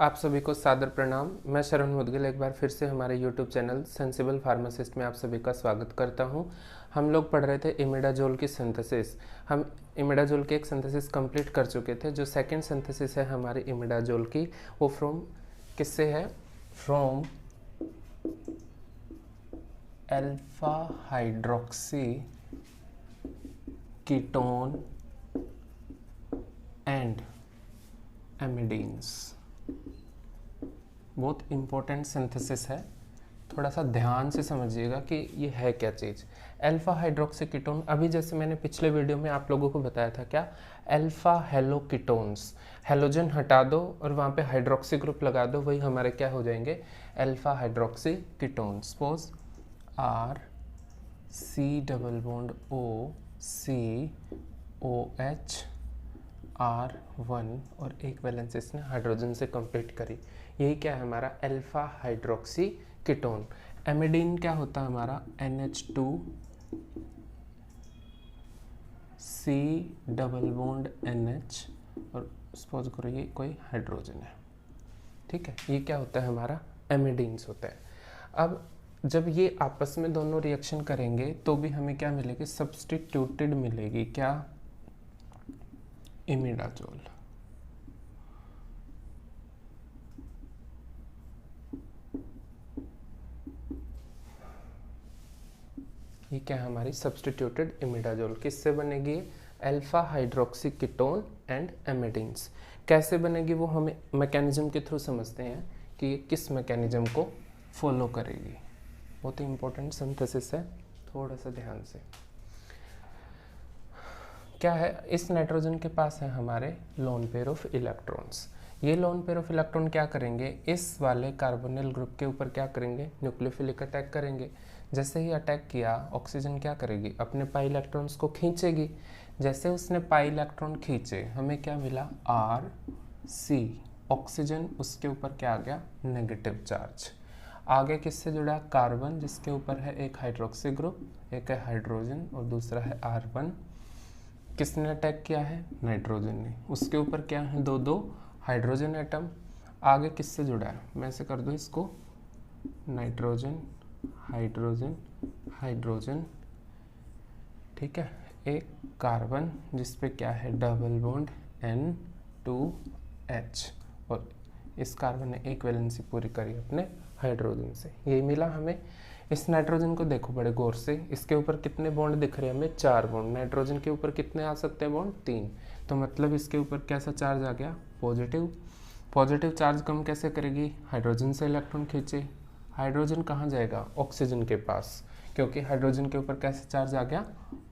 आप सभी को सादर प्रणाम। मैं शरण मुदगिल एक बार फिर से हमारे YouTube चैनल सेंसिबल फार्मासिस्ट में आप सभी का स्वागत करता हूं। हम लोग पढ़ रहे थे इमिडाजोल की सिंथेसिस। हम इमिडाजोल की एक सिंथेसिस कंप्लीट कर चुके थे। जो सेकंड सिंथेसिस है हमारी इमिडाजोल की, वो फ्रॉम किससे है? From alpha hydroxy ketone and amidines. बहुत इम्पोर्टेंट सिंथेसिस है, थोड़ा सा ध्यान से समझिएगा कि ये है क्या चीज़। अल्फा हाइड्रोक्सी कीटोन, अभी जैसे मैंने पिछले वीडियो में आप लोगों को बताया था क्या, अल्फा हेलो कीटोन्स। हेलोजन हटा दो और वहाँ पे हाइड्रोक्सी ग्रुप लगा दो, वही हमारे क्या हो जाएंगे? Alpha hydroxy ketone. Suppose R C double bond O C O H R1 और एक वैलेंस इसने हाइड्रोजन से कंप्लीट करी। यही क्या है हमारा? Alpha hydroxy ketone. एमिडीन क्या होता है हमारा? NH2 C double bond NH और सपोज करो ये कोई हाइड्रोजन है, ठीक है। ये क्या होता है हमारा? एमिडीन्स होता है। अब जब ये आपस में दोनों रिएक्शन करेंगे तो भी हमें क्या मिलेगी? सब्स्टिट्यूटेड मिलेगी। क्या? इमिडाजोल। ये क्या है हमारी? Substituted imidazole. किससे बनेगी? Alpha hydroxy ketone and amidines. कैसे बनेगी वो हमें मैकेनिज्म के थ्रू समझते हैं कि ये किस मैकेनिज्म को फॉलो करेगी। बहुत ही इंपॉर्टेंट सिंथेसिस है, थोड़ा सा ध्यान से। क्या है? इस नाइट्रोजन के पास है हमारे लोन पेयर ऑफ इलेक्ट्रॉन्स। ये लोन पेयर ऑफ इलेक्ट्रॉन क्या करेंगे? इस वाले कार्बोनिल ग्रुप के ऊपर क्या करेंगे? न्यूक्लियोफिलिक अटैक करेंगे। जैसे ही अटैक किया, ऑक्सीजन क्या करेगी? अपने पाई इलेक्ट्रॉन्स को खींचेगी। जैसे उसने पाई इलेक्ट्रॉन खींचे, हमें क्या मिला? RC। ऑक्सीजन, उसके ऊपर क्या आ गया? Negative charge. आगे किससे जुड़ा? कार्बन, जिसके ऊपर है एक हाइड्रोक्सी ग्रुप, एक है हाइड्रोजन और दूसरा है R1। किसने अटैक किया है? नाइट्रोजन ने। उसके ऊपर क्या है? दो हाइड्रोजन एटम। आगे किससे जुड़ा है? मैं ऐसे कर दूं इसको, नाइट्रोजन हाइड्रोजन हाइड्रोजन, ठीक है। एक कार्बन जिस पे क्या है? डबल बॉन्ड N2H और इस कार्बन ने एक वैलेंसी पूरी करी अपने हाइड्रोजन से। यही मिला हमें। इस नाइट्रोजन को देखो बड़े गौर से, इसके ऊपर कितने बॉन्ड दिख रहे हैं हमें? 4 बॉन्ड। नाइट्रोजन के ऊपर कितने आ सकते हैं बॉन्ड? 3। तो मतलब इसके ऊपर कैसा चार्ज आ गया? पॉजिटिव। पॉजिटिव चार्ज कम कैसे करेगी? हाइड्रोजन से इलेक्ट्रॉन खींचे। हाइड्रोजन कहाँ जाएगा? ऑक्सीजन के पास, क्योंकि हाइड्रोजन के ऊपर कैसे चार्ज आ गया?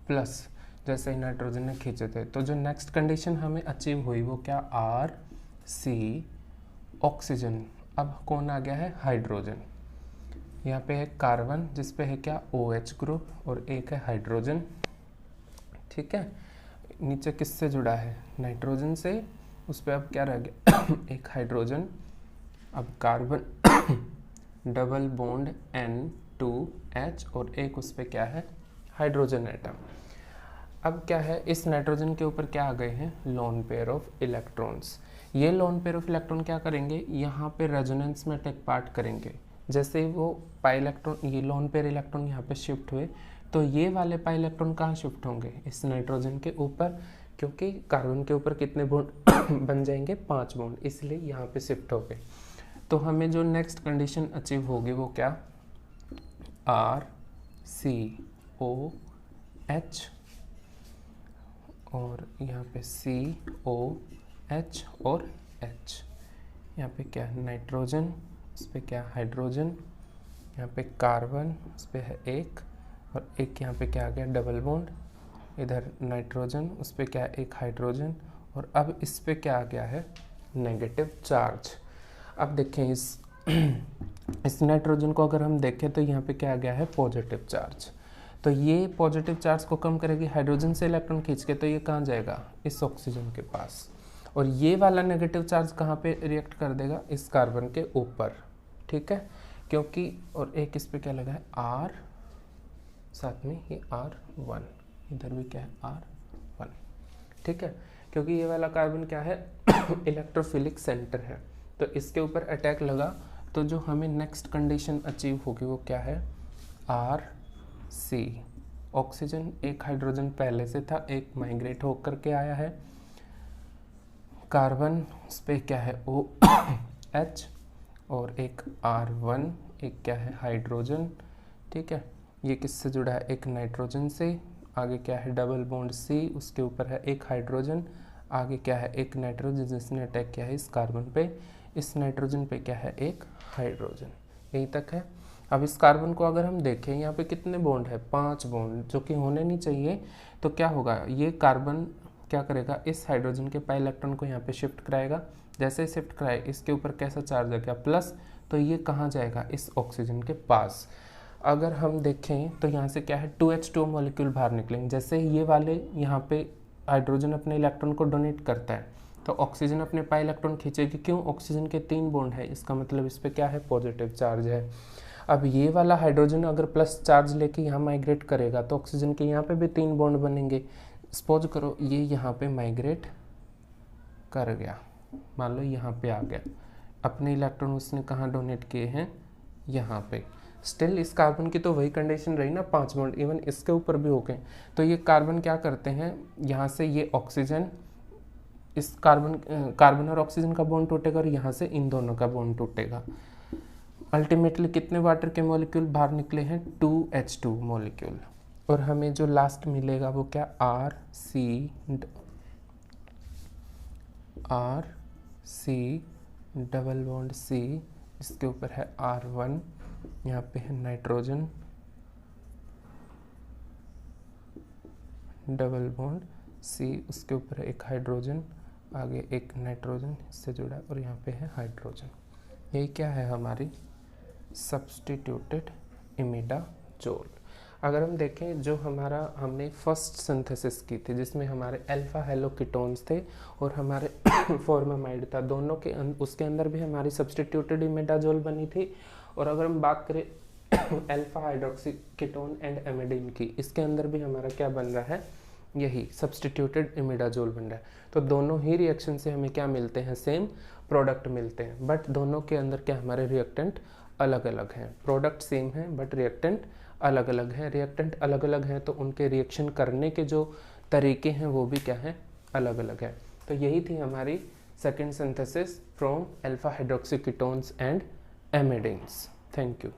प्लस। जैसे ही नाइट्रोजन ने खींचे थे, तो जो नेक्स्ट कंडीशन हमें अचीव हुई वो क्या? RC oxygen. अब कौन आ गया है? हाइड्रोजन। यहाँ पे है कार्बन जिस पे है क्या? OH ग्रुप और एक है हाइड्रोजन, ठीक है। नीचे किससे जुड़ा है? नाइट्रोजन से। उस पे अब क्या रह गया? एक हाइड्रोजन। अब कार्बन डबल बॉन्ड N2H और एक उस पे क्या है? Hydrogen atom. अब क्या है? इस नाइट्रोजन के ऊपर क्या आ गए हैं? Lone pair of electrons. ये लोन पेयर ऑफ इलेक्ट्रॉन क्या करेंगे? यहाँ पे रेजोनेंस में टेक पार्ट करेंगे। जैसे ही वो पाई इलेक्ट्रॉन, ये लोन पेयर इलेक्ट्रॉन यहाँ पे शिफ्ट हुए, तो ये वाले पाई इलेक्ट्रॉन कहाँ शिफ्ट होंगे? इस नाइट्रोजन के ऊपर, क्योंकि कार्बन के ऊपर कितने बॉन्ड बन जाएंगे? 5 बॉन्ड, इसलिए यहाँ पे शिफ्ट हो गए। तो हमें जो नेक्स्ट कंडीशन अचीव होगी वो क्या? RCOH और यहाँ पे COH और H। यहाँ पे क्या है? नाइट्रोजन, उस पर क्या? हाइड्रोजन। यहाँ पे कार्बन, उस पर है एक और एक यहाँ पे क्या आ गया? Double bond. इधर नाइट्रोजन, उस पर क्या है? एक हाइड्रोजन और अब इस पे क्या आ गया है? Negative charge. अब देखें इस नाइट्रोजन को अगर हम देखें तो यहाँ पे क्या आ गया है? Positive charge. तो ये पॉजिटिव चार्ज को कम करेगी हाइड्रोजन से इलेक्ट्रॉन खींच के, तो ये कहाँ जाएगा? इस ऑक्सीजन के पास। और ये वाला नेगेटिव चार्ज कहाँ पे रिएक्ट कर देगा? इस कार्बन के ऊपर, ठीक है। क्योंकि और एक इस पे क्या लगा है? R, साथ में ये R1, इधर भी क्या है? R1, ठीक है। क्योंकि ये वाला कार्बन क्या है? इलेक्ट्रोफिलिक सेंटर है, तो इसके ऊपर अटैक लगा, तो जो हमें नेक्स्ट कंडीशन अचीव होगी वो क्या है, आर सी। ऑक्सीजन एक हाइड्रोजन पहले से था, एक माइग्रेट होकर के आया है, कार्बन उस पर क्या है ओ एच, और एक R1, एक क्या है हाइड्रोजन, ठीक है। ये किससे जुड़ा है, एक नाइट्रोजन से, आगे क्या है डबल बॉन्ड C, उसके ऊपर है एक हाइड्रोजन, आगे क्या है एक नाइट्रोजन जिसने अटैक किया है इस कार्बन पे, इस नाइट्रोजन पे क्या है एक हाइड्रोजन। यहीं तक है। अब इस कार्बन को अगर हम देखें यहाँ पे कितने बॉन्ड है, 5 बॉन्ड, जो कि होने नहीं चाहिए। तो क्या होगा, ये कार्बन क्या करेगा, इस हाइड्रोजन के पाई इलेक्ट्रॉन को यहाँ पे शिफ्ट कराएगा। जैसे ही शिफ्ट कराए, इसके ऊपर कैसा चार्ज है क्या, प्लस, तो ये कहाँ जाएगा, इस ऑक्सीजन के पास। अगर हम देखें तो यहाँ से क्या है 2H2 मॉलिक्यूल बाहर निकलेंगे। जैसे ये वाले यहाँ पे हाइड्रोजन अपने इलेक्ट्रॉन को डोनेट करता है, तो ऑक्सीजन अपने पाई इलेक्ट्रॉन खींचेगी। क्यों, ऑक्सीजन के 3 बॉन्ड है, इसका मतलब इस पर क्या है पॉजिटिव चार्ज है। अब ये वाला हाइड्रोजन अगर प्लस चार्ज लेके यहाँ माइग्रेट करेगा, तो ऑक्सीजन के यहाँ पे भी 3 बॉन्ड बनेंगे। सपोज करो ये यहाँ पे माइग्रेट कर गया, मान लो यहाँ पे आ गया, अपने इलेक्ट्रॉन उसने कहाँ डोनेट किए हैं, यहाँ पे। स्टिल इस कार्बन की तो वही कंडीशन रही ना, 5 बॉन्ड, इवन इसके ऊपर भी हो गए। तो ये कार्बन क्या करते हैं, यहाँ से ये ऑक्सीजन, इस कार्बन और ऑक्सीजन का बॉन्ड टूटेगा, और यहाँ से इन दोनों का बॉन्ड टूटेगा। अल्टीमेटली कितने वाटर के मॉलिक्यूल बाहर निकले हैं, 2H2 मॉलिक्यूल। और हमें जो लास्ट मिलेगा वो क्या, R C double bond C, इसके ऊपर है R1, यहाँ पे है नाइट्रोजन डबल बॉन्ड C, उसके ऊपर है एक हाइड्रोजन, आगे एक नाइट्रोजन इससे जुड़ा, और यहाँ पे है हाइड्रोजन। यही क्या है हमारी सब्स्टिट्यूटेड इमिडाजोल। अगर हम देखें जो हमारा हमने फर्स्ट सिंथेसिस की थी, जिसमें हमारे अल्फा हेलो कीटोन्स थे और हमारे फॉर्मामाइड था, दोनों के उसके अंदर भी हमारी सब्स्टिट्यूटेड इमिडाजोल बनी थी। और अगर हम बात करें alpha hydroxy ketone and amidine की, इसके अंदर भी हमारा क्या बन रहा है, यही सब्स्टिट्यूटेड इमिडाजोल बन रहा है। तो दोनों ही रिएक्शन से हमें क्या मिलते हैं, सेम प्रोडक्ट मिलते हैं, बट दोनों के अंदर क्या हमारे रिएक्टेंट अलग अलग हैं। प्रोडक्ट सेम है बट रिएक्टेंट अलग अलग हैं। रिएक्टेंट अलग अलग हैं तो उनके रिएक्शन करने के जो तरीके हैं वो भी क्या है, अलग अलग है। तो यही थी हमारी second synthesis from alpha hydroxy ketones and amidines. Thank you.